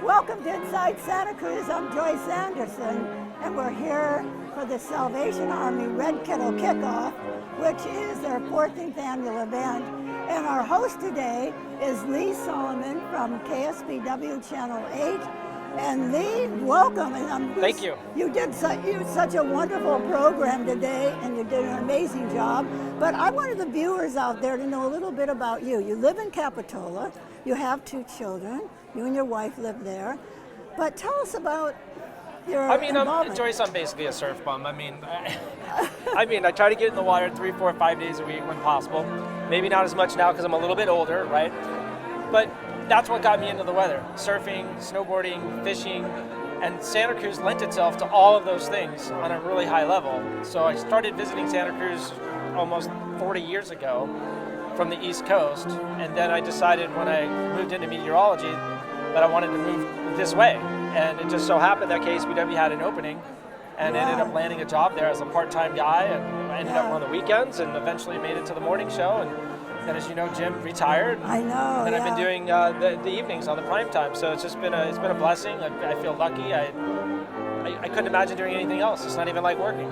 Welcome to Inside Santa Cruz. I'm Joyce Anderson, and we're here for the Salvation Army Red Kettle Kick Off, which is their 14th annual event. And our host today is Lee Solomon from KSBW Channel 8. And Lee, welcome. And thank you. You did such a wonderful program today, and you did an amazing job. But I wanted the viewers out there to know a little bit about you. You live in Capitola. You have 2 children. You and your wife live there. But tell us about your involvement. Joyce, I'm basically a surf bum. I try to get in the water 3, 4, 5 days a week when possible. Maybe not as much now because I'm a little bit older, right? But that's what got me into the weather. Surfing, snowboarding, fishing, and Santa Cruz lent itself to all of those things on a really high level. So I started visiting Santa Cruz almost 40 years ago from the East Coast, and then I decided when I moved into meteorology that I wanted to move this way. And it just so happened that KSBW had an opening, and ended up landing a job there as a part-time guy, and I ended up on the weekends, and eventually made it to the morning show. And then, as you know, Jim retired. I know. And I've been doing the evenings on the prime time, so it's just been a blessing. I feel lucky. I couldn't imagine doing anything else. It's not even like working.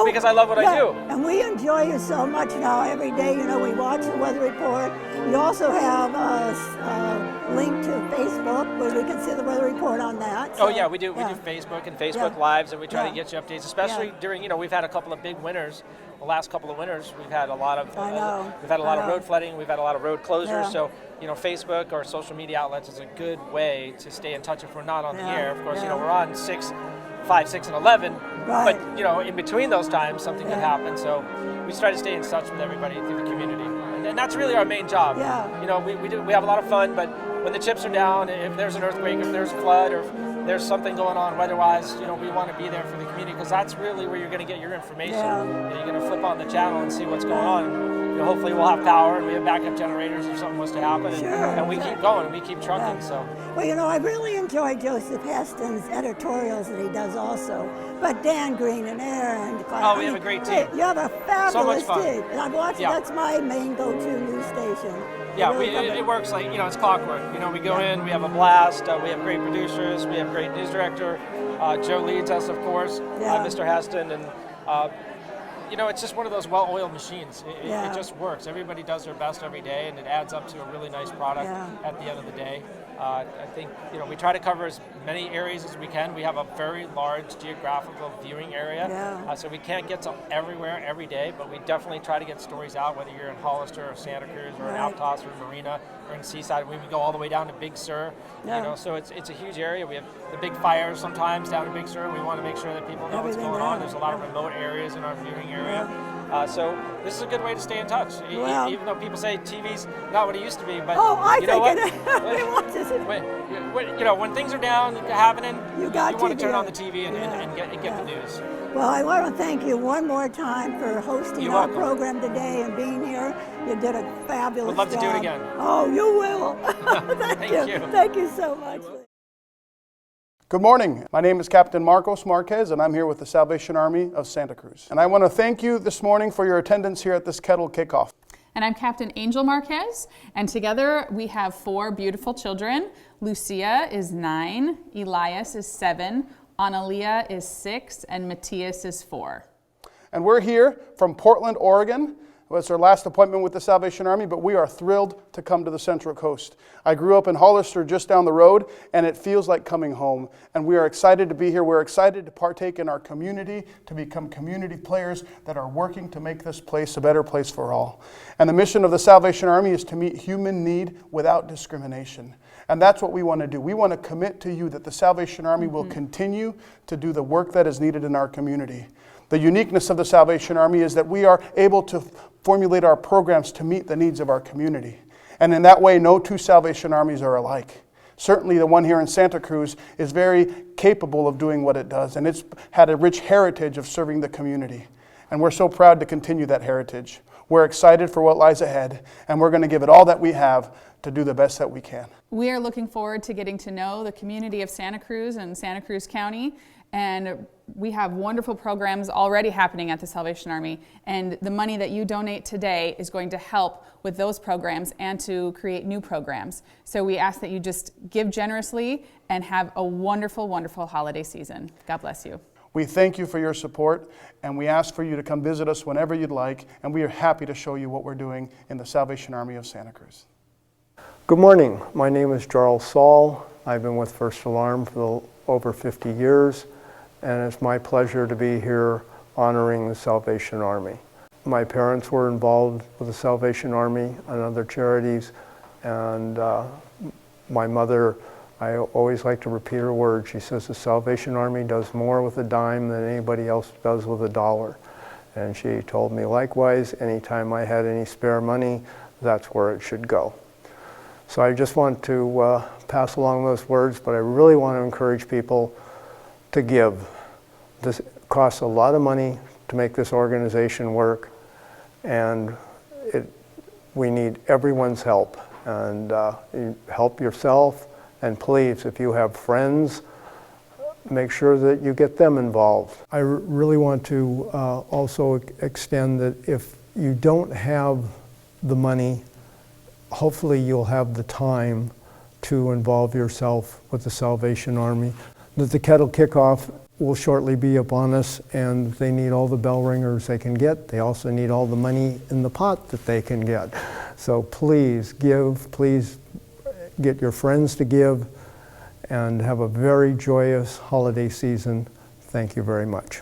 Because I love what I do. And we enjoy you so much now. Every day, we watch the weather report. You also have a link to Facebook where we can see the weather report on that. So, we do. We do Facebook and Facebook Lives, and we try to get you updates, especially during, we've had a couple of big winters. The last couple of winters, we've had a lot of road flooding. We've had a lot of road closures. Yeah. So, Facebook or social media outlets is a good way to stay in touch if we're not on the air. Of course, we're on 5, 6, and 11. Right. But in between those times, something could happen. So we try to stay in touch with everybody through the community, and that's really our main job. Yeah. We have a lot of fun, but when the chips are down, if there's an earthquake, if there's a flood, or if there's something going on weather-wise, we want to be there for the community, because that's really where you're going to get your information. Yeah. You're going to flip on the channel and see what's going on. Hopefully we'll have power and we have backup generators if something was to happen. And we keep going and we keep trucking. Yeah. So. Well, I really enjoy Joseph Heston's editorials that he does also. But Dan Green and Aaron. We have a great team. You have a fabulous team. And I've watched, that's my main go-to news station. Yeah, it works like, it's clockwork. We go in, we have a blast, we have great producers, we have great news director. Joe leads us, of course, Mr. Heston, and it's just one of those well-oiled machines. It just works. Everybody does their best every day, and it adds up to a really nice product at the end of the day. I think, we try to cover as many areas as we can. We have a very large geographical viewing area, so we can't get to everywhere every day, but we definitely try to get stories out, whether you're in Hollister or Santa Cruz or in Altos or Marina or in Seaside. We go all the way down to Big Sur, so it's a huge area. We have the big fires sometimes down in Big Sur, and we want to make sure that people know what's going on. There's a lot of remote areas in our viewing area. So this is a good way to stay in touch, even though people say TV's not what it used to be. But when things are down, happening, you want to turn on the TV and get the news. Well, I want to thank you one more time for hosting our program today and being here. You did a fabulous job. Would love to do it again. Oh, you will. Thank you. Thank you so much. Good morning. My name is Captain Marquez, and I'm here with the Salvation Army of Santa Cruz. And I want to thank you this morning for your attendance here at this Kettle Kickoff. And I'm Captain Angel Marquez, and together we have 4 beautiful children. Lucia is 9, Elias is 7, Analia is 6, and Matthias is 4. And we're here from Portland, Oregon. Well, it's our last appointment with the Salvation Army, but we are thrilled to come to the Central Coast. I grew up in Hollister just down the road, and it feels like coming home. And we are excited to be here. We're excited to partake in our community, to become community players that are working to make this place a better place for all. And the mission of the Salvation Army is to meet human need without discrimination. And that's what we want to do. We want to commit to you that the Salvation Army will continue to do the work that is needed in our community. The uniqueness of the Salvation Army is that we are able to formulate our programs to meet the needs of our community. And in that way, no 2 Salvation Armies are alike. Certainly the one here in Santa Cruz is very capable of doing what it does, and it's had a rich heritage of serving the community. And we're so proud to continue that heritage. We're excited for what lies ahead, and we're going to give it all that we have to do the best that we can. We are looking forward to getting to know the community of Santa Cruz and Santa Cruz County, and we have wonderful programs already happening at the Salvation Army, and the money that you donate today is going to help with those programs and to create new programs. So we ask that you just give generously and have a wonderful, wonderful holiday season. God bless you. We thank you for your support, and we ask for you to come visit us whenever you'd like, and we are happy to show you what we're doing in the Salvation Army of Santa Cruz. Good morning. My name is Charles Saul. I've been with First Alarm for over 50 years, and it's my pleasure to be here honoring the Salvation Army. My parents were involved with the Salvation Army and other charities, and my mother, I always like to repeat her words. She says the Salvation Army does more with a dime than anybody else does with a dollar. And she told me likewise, anytime I had any spare money, that's where it should go. So I just want to pass along those words, but I really want to encourage people to give. This costs a lot of money to make this organization work, and we need everyone's help. And you help yourself, and please, if you have friends, make sure that you get them involved. I really want to also extend that if you don't have the money, hopefully you'll have the time to involve yourself with the Salvation Army. The Kettle Kick Off will shortly be upon us, and they need all the bell ringers they can get. They also need all the money in the pot that they can get. So please give, please get your friends to give, and have a very joyous holiday season. Thank you very much.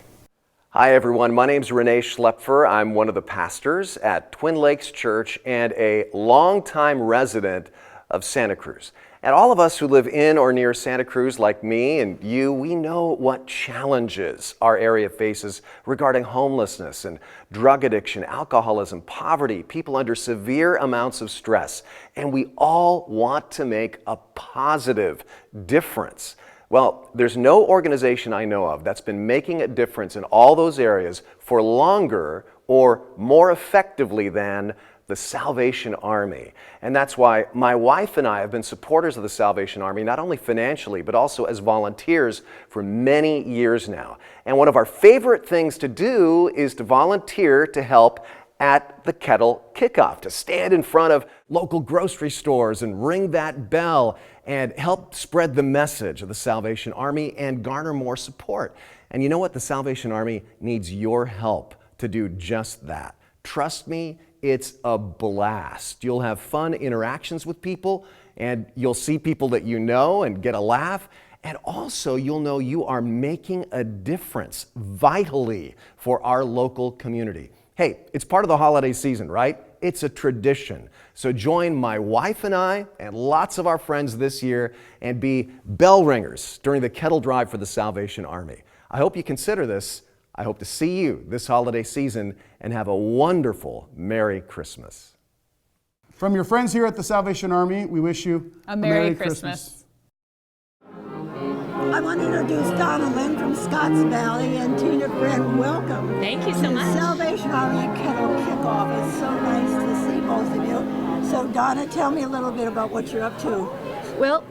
Hi everyone, my name's Renee Schlepfer. I'm one of the pastors at Twin Lakes Church and a longtime resident of Santa Cruz. And all of us who live in or near Santa Cruz, like me and you, we know what challenges our area faces regarding homelessness and drug addiction, alcoholism, poverty, people under severe amounts of stress. And we all want to make a positive difference. Well, there's no organization I know of that's been making a difference in all those areas for longer or more effectively than the Salvation Army. And that's why my wife and I have been supporters of the Salvation Army, not only financially, but also as volunteers for many years now. And one of our favorite things to do is to volunteer to help at the Kettle Kick Off, to stand in front of local grocery stores and ring that bell and help spread the message of the Salvation Army and garner more support. And you know what? The Salvation Army needs your help to do just that. Trust me, it's a blast. You'll have fun interactions with people, and you'll see people that you know and get a laugh. And also, you'll know you are making a difference vitally for our local community. Hey, it's part of the holiday season, right? It's a tradition. So join my wife and I and lots of our friends this year and be bell ringers during the kettle drive for the Salvation Army. I hope you consider this. I hope to see you this holiday season and have a wonderful Merry Christmas. From your friends here at the Salvation Army, we wish you a Merry Christmas. I want to introduce Donna Lynn from Scotts Valley and Tina Brent. Welcome. Thank you so to much. Salvation Army Kettle Kick Off. It's so nice to see both of you. So Donna, tell me a little bit about what you're up to. Well,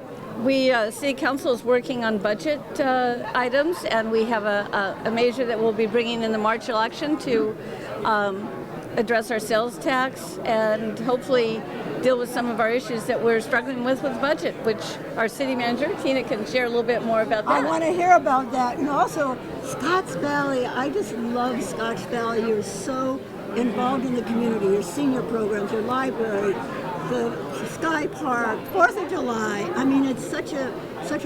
we City Council is working on budget items, and we have a measure that we'll be bringing in the March election to address our sales tax and hopefully deal with some of our issues that we're struggling with budget, which our city manager, Tina, can share a little bit more about that. I want to hear about that. And also, Scotts Valley, I just love Scotts Valley. You're so involved in the community, your senior programs, your library, the Sky Park, 4th of July. I mean, it's such a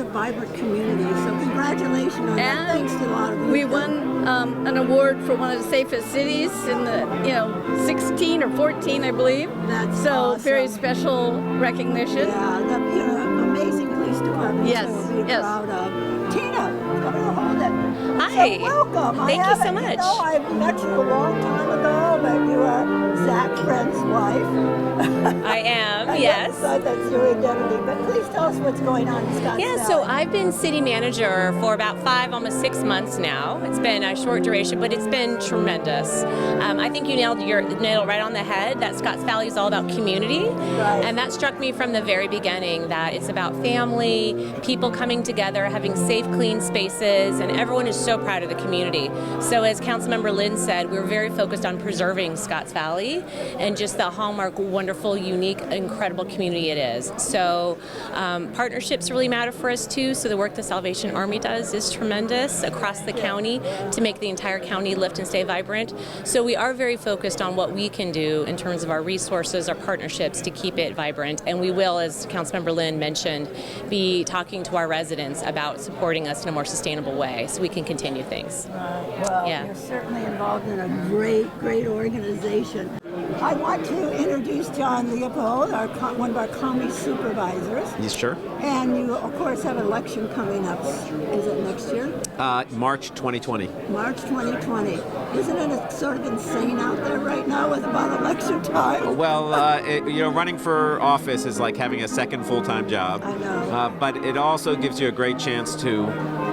vibrant community. So congratulations on that. Thanks to a lot of you. We won an award for one of the safest cities in the 16 or 14, I believe. That's so awesome. Very special recognition. Yeah, amazing police department. Yes, to be yes. proud of. Tina, come and hold it. Hi. So welcome. Thank you so much. I met you a long time ago. but you are Zach Brent's wife. I am, I yes. thought that's your identity, but please tell us what's going on in Scottsdale. Yeah, so I've been city manager for about 5, almost 6 months now. It's been a short duration, but it's been tremendous. I think you nailed it right on the head, that Scotts Valley is all about community. Right. And that struck me from the very beginning, that it's about family, people coming together, having safe, clean spaces, and everyone is so proud of the community. So as Councilmember Lynn said, we're very focused on preserving Scotts Valley and just the hallmark, wonderful, unique, incredible community it is. So partnerships really matter for us too. So the work the Salvation Army does is tremendous across the county to make the entire county lift and stay vibrant. So we are very focused on what we can do in terms of our resources, our partnerships to keep it vibrant. And we will, as Councilmember Lynn mentioned, be talking to our residents about supporting us in a more sustainable way so we can continue things. Well, Yeah. you're certainly involved in a great organization. I want to introduce John Leopold, one of our county supervisors. Yes, sure. And you, of course, have an election coming up. Is it next year? March 2020. March 2020. Isn't it sort of insane out there right now with about election time? Well, running for office is like having a second full-time job. I know. But it also gives you a great chance to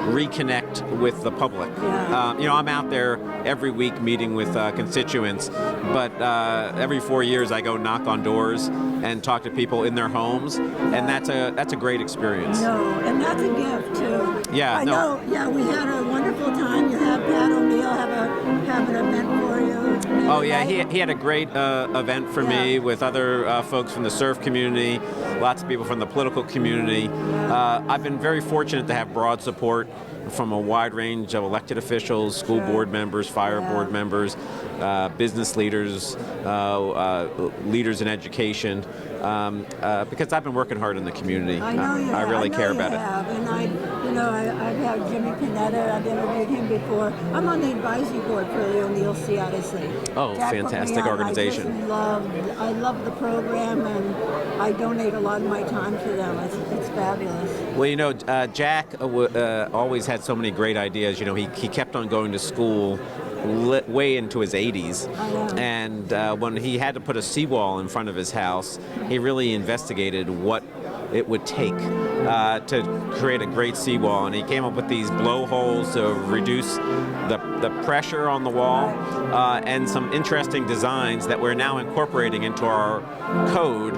reconnect with the public. Yeah. I'm out there every week meeting with constituents, but every 4 years I go knock on doors and talk to people in their homes, and that's a great experience. No, and that's a gift too. Yeah, I no. know. Yeah, we had a wonderful time. You have Pat O'Neill have an event for you. Oh yeah, he had a great event for me with other folks from the surf community, lots of people from the political community. I've been very fortunate to have broad support from a wide range of elected officials, school board members, fire board members, business leaders, leaders in education, because I've been working hard in the community. I know you I have. really I know care you about have. it. And I've had Jimmy Panetta. I've interviewed him before. I'm on the advisory board for the O'Neill CIC. Oh, Jack put me fantastic on. organization. I love the program, and I donate a lot of my time to them. It's fabulous. Well, Jack always had so many great ideas. He kept on going to school way into his 80s. And when he had to put a seawall in front of his house, he really investigated what it would take to create a great seawall. And he came up with these blowholes to reduce the pressure on the wall, and some interesting designs that we're now incorporating into our code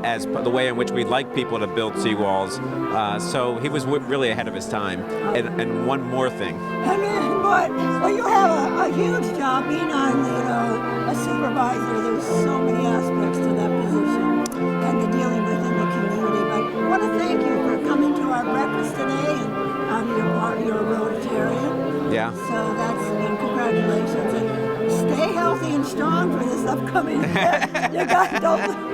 as the way in which we'd like people to build seawalls. So he was really ahead of his time. And one more thing. Well, you have a huge job being on, a supervisor. There's so many aspects to that position and the dealing within the community. But I want to thank you for coming to our breakfast today, and you're a Rotarian. Yeah. So and congratulations, and stay healthy and strong for this upcoming event. You guys don't.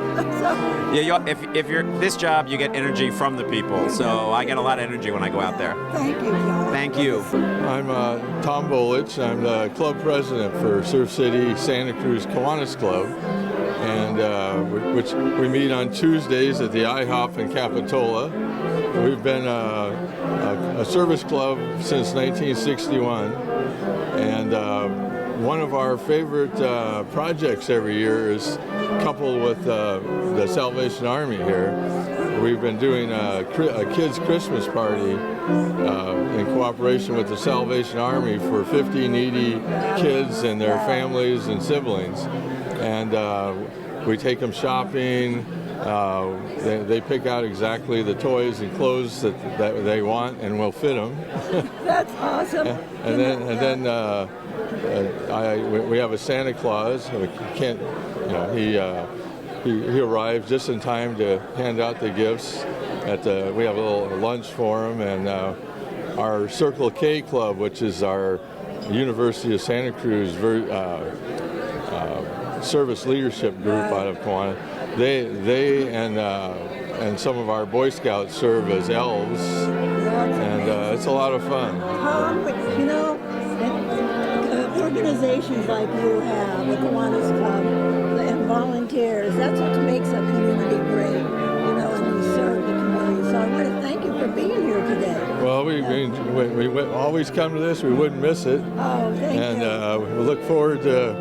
Yeah, if you're this job, you get energy from the people. So I get a lot of energy when I go out there. Thank you, John. Thank you. I'm Tom Bolich. I'm the club president for Surf City Santa Cruz Kiwanis Club, and which we meet on Tuesdays at the IHOP in Capitola. We've been a service club since 1961, and one of our favorite projects every year is coupled with the Salvation Army here. We've been doing a kids' Christmas party in cooperation with the Salvation Army for 50 needy kids and their families and siblings. And we take them shopping. They pick out exactly the toys and clothes that they want, and we'll fit them. That's awesome. And then we have a Santa Claus. We can't, he arrives just in time to hand out the gifts. We have a little lunch for him, and our Circle K Club, which is our University of Santa Cruz service leadership group out of Kiwanis. They and some of our Boy Scouts serve as elves, and it's a lot of fun. Organizations like you have, the Kiwanis Club, and volunteers, that's what makes a community great, and you serve the community. So I want to thank you for being here today. Well, we always come to this. We wouldn't miss it. Oh, thank you. And we look forward to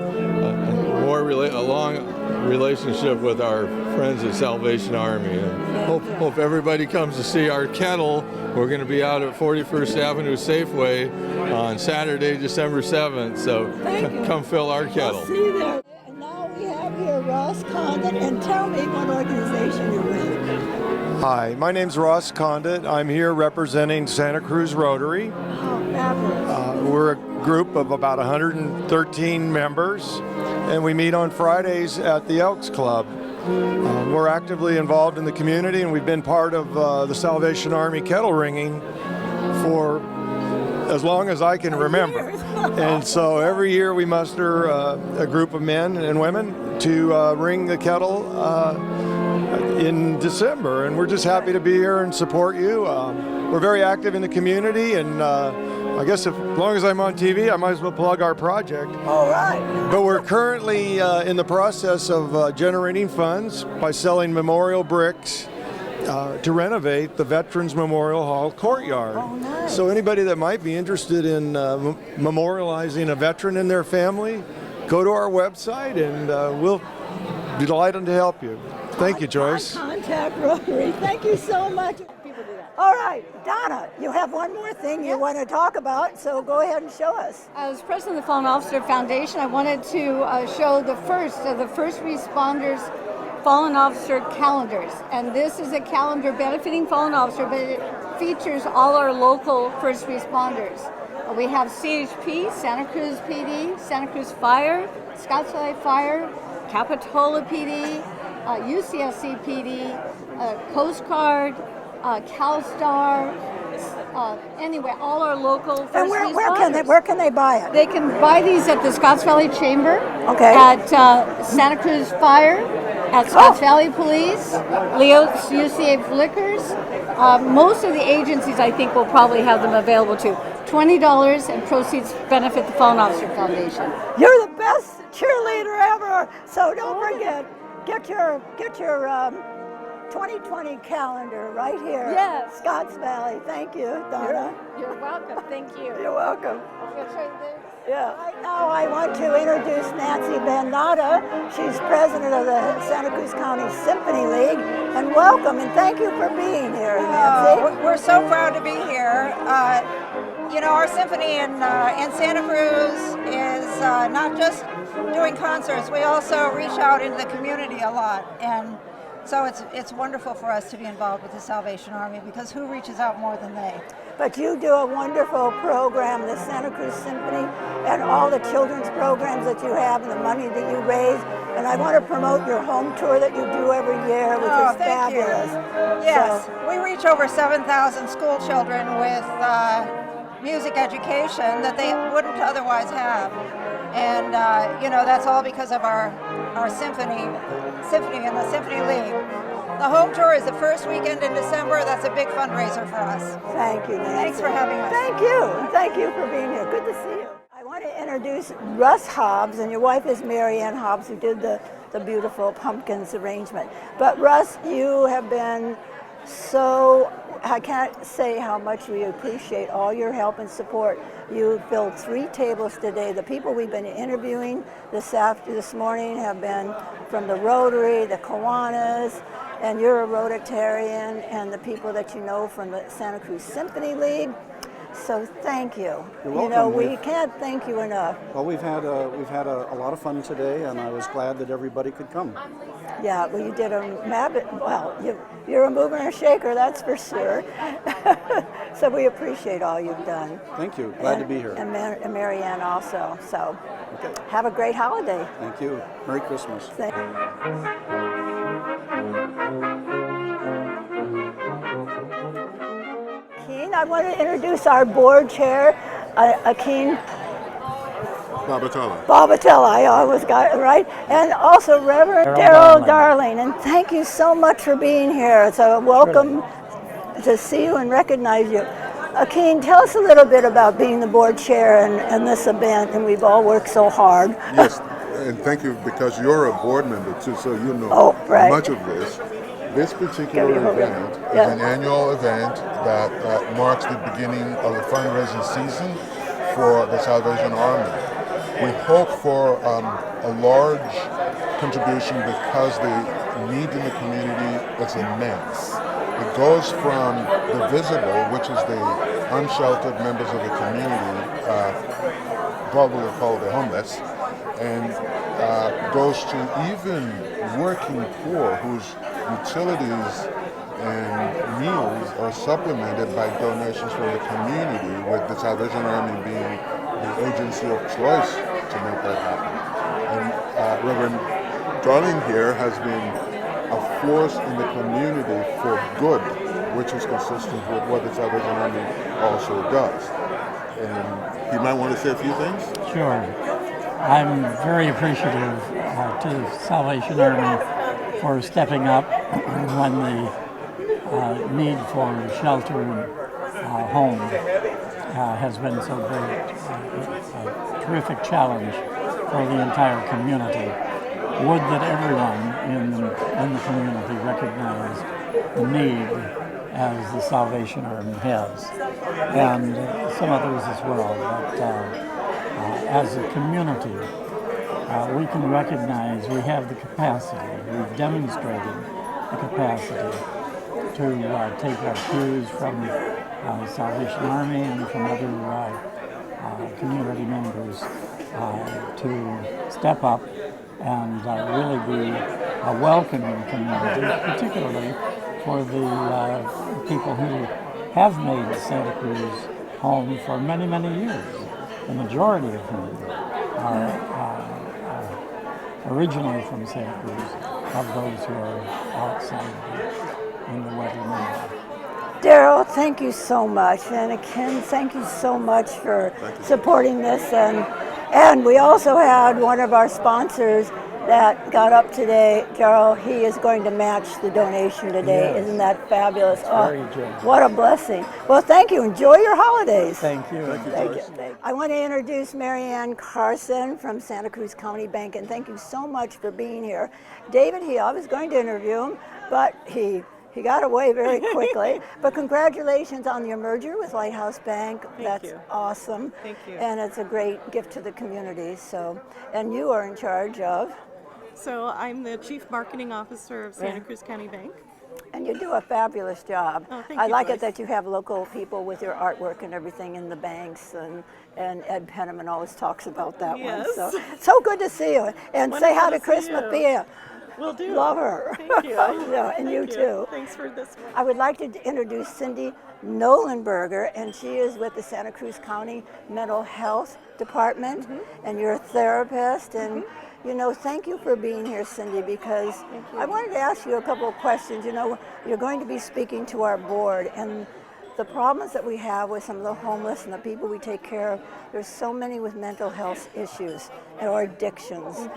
a long relationship with our friends at Salvation Army, and hope everybody comes to see our kettle. We're going to be out at 41st Avenue Safeway on Saturday, December 7th, so come fill our kettle. We'll see you there. And now we have here Ross Condit, and tell me what organization you're with. Hi, my name's Ross Condit. I'm here representing Santa Cruz Rotary. Oh, fabulous. We're a group of about 113 members, and we meet on Fridays at the Elks Club. We're actively involved in the community, and we've been part of the Salvation Army kettle ringing for as long as I can remember. And so every year we muster a group of men and women to ring the kettle in December, and we're just happy to be here and support you. We're very active in the community, and I guess as long as I'm on TV, I might as well plug our project. All right. But we're currently in the process of generating funds by selling memorial bricks to renovate the Veterans Memorial Hall courtyard. Oh, nice. So anybody that might be interested in memorializing a veteran in their family, go to our website, and we'll be delighted to help you. Thank you, Joyce. Contact Rotary. Thank you so much. All right, Donna, you have one more thing you want to talk about, so go ahead and show us. As president of the Fallen Officer Foundation, I wanted to show the first of the first responders Fallen Officer calendars. And this is a calendar benefiting fallen officer, but it features all our local first responders. We have CHP, Santa Cruz PD, Santa Cruz Fire, Scotts Valley Fire, Capitola PD, UCSC PD, Coast Guard, CalStar, anyway, all our local first responders. Where can they buy it? They can buy these at the Scotts Valley Chamber, Okay. at Santa Cruz Fire, at Scotts Valley Police, Leo's UCA Liquors. Most of the agencies, I think, will probably have them available too. $20, and proceeds benefit the Fallen Officer Foundation. You're the best cheerleader ever. So don't forget, get your 2020 calendar right here. Yes. Scotts Valley. Thank you, Donna. You're welcome. Thank you. You're welcome. Yeah. Right now I want to introduce Nancy Bandata. She's president of the Santa Cruz County Symphony League. And welcome and thank you for being here, Nancy. We're so proud to be here. You know, our symphony in Santa Cruz is not just doing concerts. We also reach out into the community a lot. And so it's wonderful for us to be involved with the Salvation Army, because who reaches out more than they? But you do a wonderful program, the Santa Cruz Symphony, and all the children's programs that you have and the money that you raise. And I want to promote your home tour that you do every year, which is fabulous. Yes, we reach over 7,000 school children with music education that they wouldn't otherwise have. And you know, that's all because of our symphony and the Symphony League. The home tour is the first weekend in December. That's a big fundraiser for us. Thank you, Nancy. Thanks for having us. Thank you. And thank you for being here. Good to see you. I want to introduce Russ Hobbs, and your wife is Mary Ann Hobbs, who did the beautiful pumpkins arrangement. But Russ, you have been so, I can't say how much we appreciate all your help and support. You filled 3 tables today. The people we've been interviewing this morning have been from the Rotary, the Kiwanis, and you're a Rotarian, and the people that you know from the Santa Cruz Symphony League. So thank you. You're welcome. You know, we can't thank you enough. Well, we've had a lot of fun today, and I was glad that everybody could come. Yeah, well, you did you're a mover and a shaker, that's for sure. So we appreciate all you've done. Thank you. Glad to be here. And Mary Ann also. So have a great holiday. Thank you. Merry Christmas. I want to introduce our board chair, Akeem Babatella, I always got it right, and also Reverend Darrell Darling. And thank you so much for being here. It's a welcome to see you and recognize you. Akeem, tell us a little bit about being the board chair and this event, and we've all worked so hard. Yes, and thank you, because you're a board member too, so you know much of this. This particular event is an annual event that marks the beginning of the fundraising season for the Salvation Army. We hope for a large contribution because the need in the community is immense. It goes from the visible, which is the unsheltered members of the community, probably called the homeless, and goes to even working poor whose utilities and meals are supplemented by donations from the community, with the Salvation Army being the agency of choice to make that happen. And Reverend Darling here has been a force in the community for good, which is consistent with what the Salvation Army also does. And he might want to say a few things? Sure. I'm very appreciative to the Salvation Army for stepping up when the need for shelter and home has been so great. A terrific challenge for the entire community. Would that everyone in the community recognize the need as the Salvation Army has, and some others as well. But as a community, we can recognize we have the capacity, we've demonstrated the capacity to take our cues from the Salvation Army and from other community members to step up and really be a welcoming community, particularly for the people who have made Santa Cruz home for many, many years, the majority of whom are originally from Santa Cruz, of those who are outside in the weather now. Daryl, thank you so much. And Ken, thank you so much for supporting this. And we also had one of our sponsors that got up today. Daryl, he is going to match the donation today. Yes. Isn't that fabulous? Very good. What a blessing. Well, thank you. Enjoy your holidays. Thank you. Thank you. I want to introduce Ann Carson from Santa Cruz County Bank, and thank you so much for being here. David, I was going to interview him, but he got away very quickly. But congratulations on your merger with Lighthouse Bank. That's awesome. Thank you. And it's a great gift to the community. So, and you are in charge of? So I'm the Chief Marketing Officer of Santa Cruz County Bank. And you do a fabulous job. Oh, thank I you, like Joyce. it that you have local people with your artwork and everything in the banks, and Ed Penniman always talks about that Yes. one. So good to see you. And say hi to Chris you. Mathia. Will do. Love her. Thank you. Yeah, and Thank you too. Thanks for this one. I would like to introduce Cindy Nolan, and she is with the Santa Cruz County Mental Health Department, and you're a therapist. And thank you for being here, Cindy, because I wanted to ask you a couple of questions. You're going to be speaking to our board, and the problems that we have with some of the homeless and the people we take care of, there's so many with mental health issues or addictions.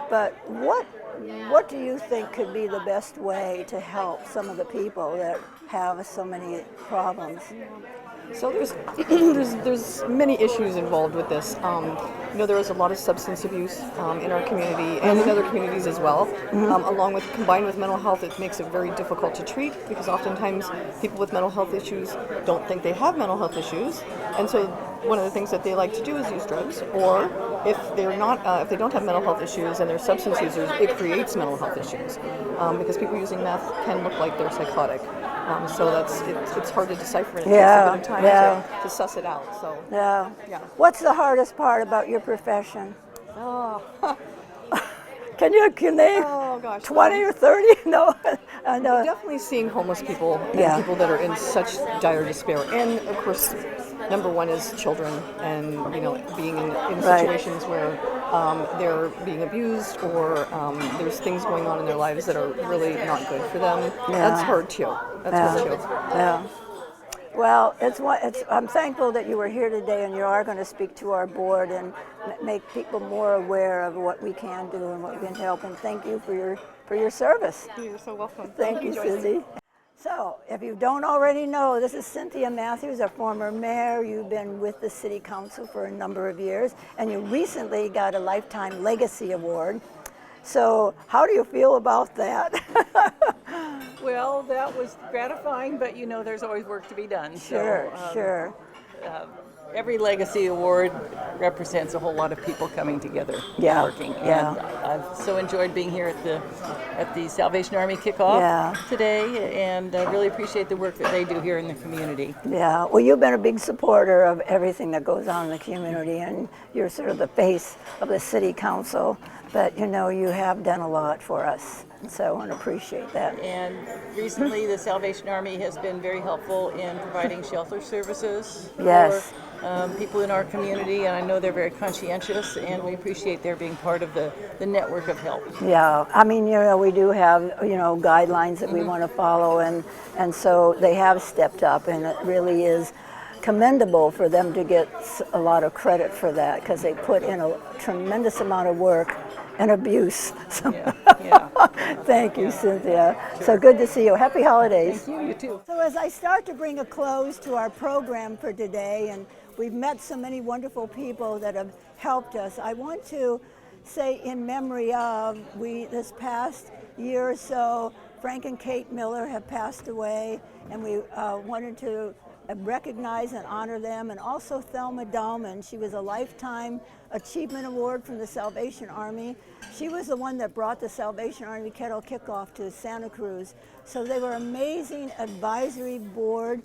But what do you think could be the best way to help some of the people that have so many problems? So there's many issues involved with this. There is a lot of substance abuse in our community and in other communities as well. Combined with mental health, it makes it very difficult to treat because oftentimes people with mental health issues don't think they have mental health issues, and so one of the things that they like to do is use drugs. Or if they're not, if they don't have mental health issues and they're substance users, it creates mental health issues because people using meth can look like they're psychotic. So it's hard to decipher. It takes a bit of time to suss it out. So yeah. What's the hardest part about your profession? Oh. Can you name 20 or 30? No. Definitely seeing homeless people and people that are in such dire despair. And of course, number one is children, and being in situations where they're being abused or there's things going on in their lives that are really not good for them. That's hard too. Yeah. Well, I'm thankful that you were here today, and you are going to speak to our board and make people more aware of what we can do and what we can help. And thank you for your service. You're so welcome. Thank you, Cindy. So, if you don't already know, this is Cynthia Matthews, a former mayor. You've been with the City Council for a number of years, and you recently got a Lifetime Legacy Award. So, how do you feel about that? Well, that was gratifying, but there's always work to be done. Sure. every legacy award represents a whole lot of people coming together Yeah, and working. yeah. And I've so enjoyed being here at the Salvation Army kickoff today, and I really appreciate the work that they do here in the community. Yeah, well, you've been a big supporter of everything that goes on in the community, and you're sort of the face of the city council, but you know, you have done a lot for us, so I want to appreciate that. And recently, the Salvation Army has been very helpful in providing shelter services Yes. for people in our community, and I know they're very conscientious, and we appreciate their being part of the network of help. Yeah, I mean, you know, we do have, you know, guidelines that we want to follow, and so they have stepped up, and it really is commendable for them to get a lot of credit for that, because they put in a tremendous amount of work and abuse. So thank you, Cynthia. So good to see you. Happy holidays. Thank you, you too. So as I start to bring a close to our program for today, and we've met so many wonderful people that have helped us, I want to say in memory of, this past year or so, Frank and Kate Miller have passed away, and we wanted to recognize and honor them, and also Thelma Dahlman. She was a Lifetime Achievement Award from the Salvation Army. She was the one that brought the Salvation Army Kettle Kick Off to Santa Cruz. So they were amazing advisory board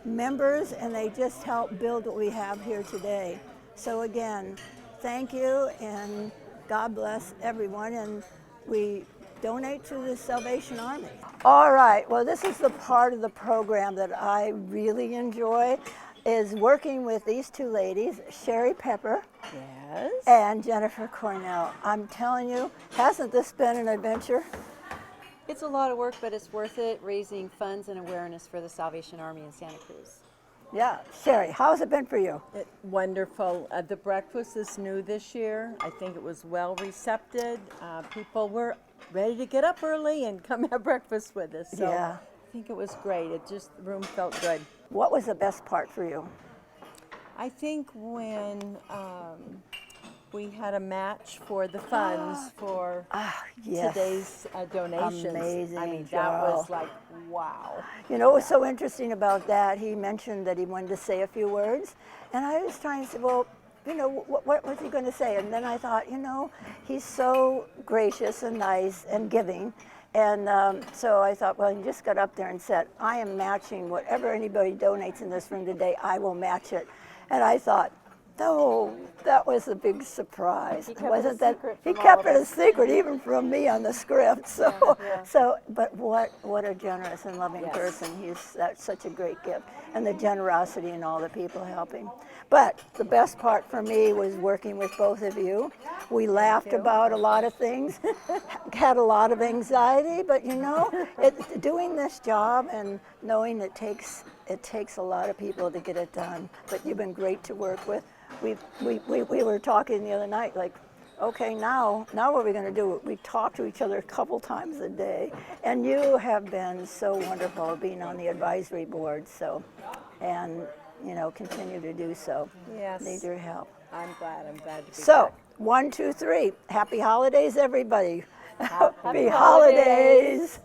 members, and they just helped build what we have here today. So again, thank you, and God bless everyone, and we donate to the Salvation Army. All right, well, this is the part of the program that I really enjoy, is working with these two ladies, Sherry Pepper and Jennifer Cornell. I'm telling you, hasn't this been an adventure? It's a lot of work, but it's worth it, raising funds and awareness for the Salvation Army in Santa Cruz. Yeah, Sherry, how's it been for you? Wonderful. The breakfast is new this year. I think it was well recepted. People were ready to get up early and come have breakfast with us. So Yeah. I think it was great. The room felt good. What was the best part for you? I think when we had a match for the funds for yes. today's donations. Amazing, I mean, that Cheryl. was like, wow. You know what was so interesting about that? He mentioned that he wanted to say a few words, and I was trying to say, well, you know, what was he going to say? And then I thought, you know, he's so gracious and nice and giving. And so I thought, well, he just got up there and said, I am matching whatever anybody donates in this room today, I will match it. And I thought, no, that was a big surprise. He kept Wasn't it a that? secret He from kept all it of a us. secret, even from me on the script. So, Yeah. but what a generous and loving Yes. person. That's such a great gift, and the generosity and all the people helping. But the best part for me was working with both of you. We laughed about a lot of things, had a lot of anxiety, but you know, doing this job and knowing it takes a lot of people to get it done. But you've been great to work with. We were talking the other night, like, okay, now what are we going to do? We talk to each other a couple times a day, and you have been so wonderful being on the advisory board. So, and you know, continue to do so. Yes. Need your help. I'm glad to be So, back. 1, 2, 3. Happy holidays, everybody. Happy Happy holidays.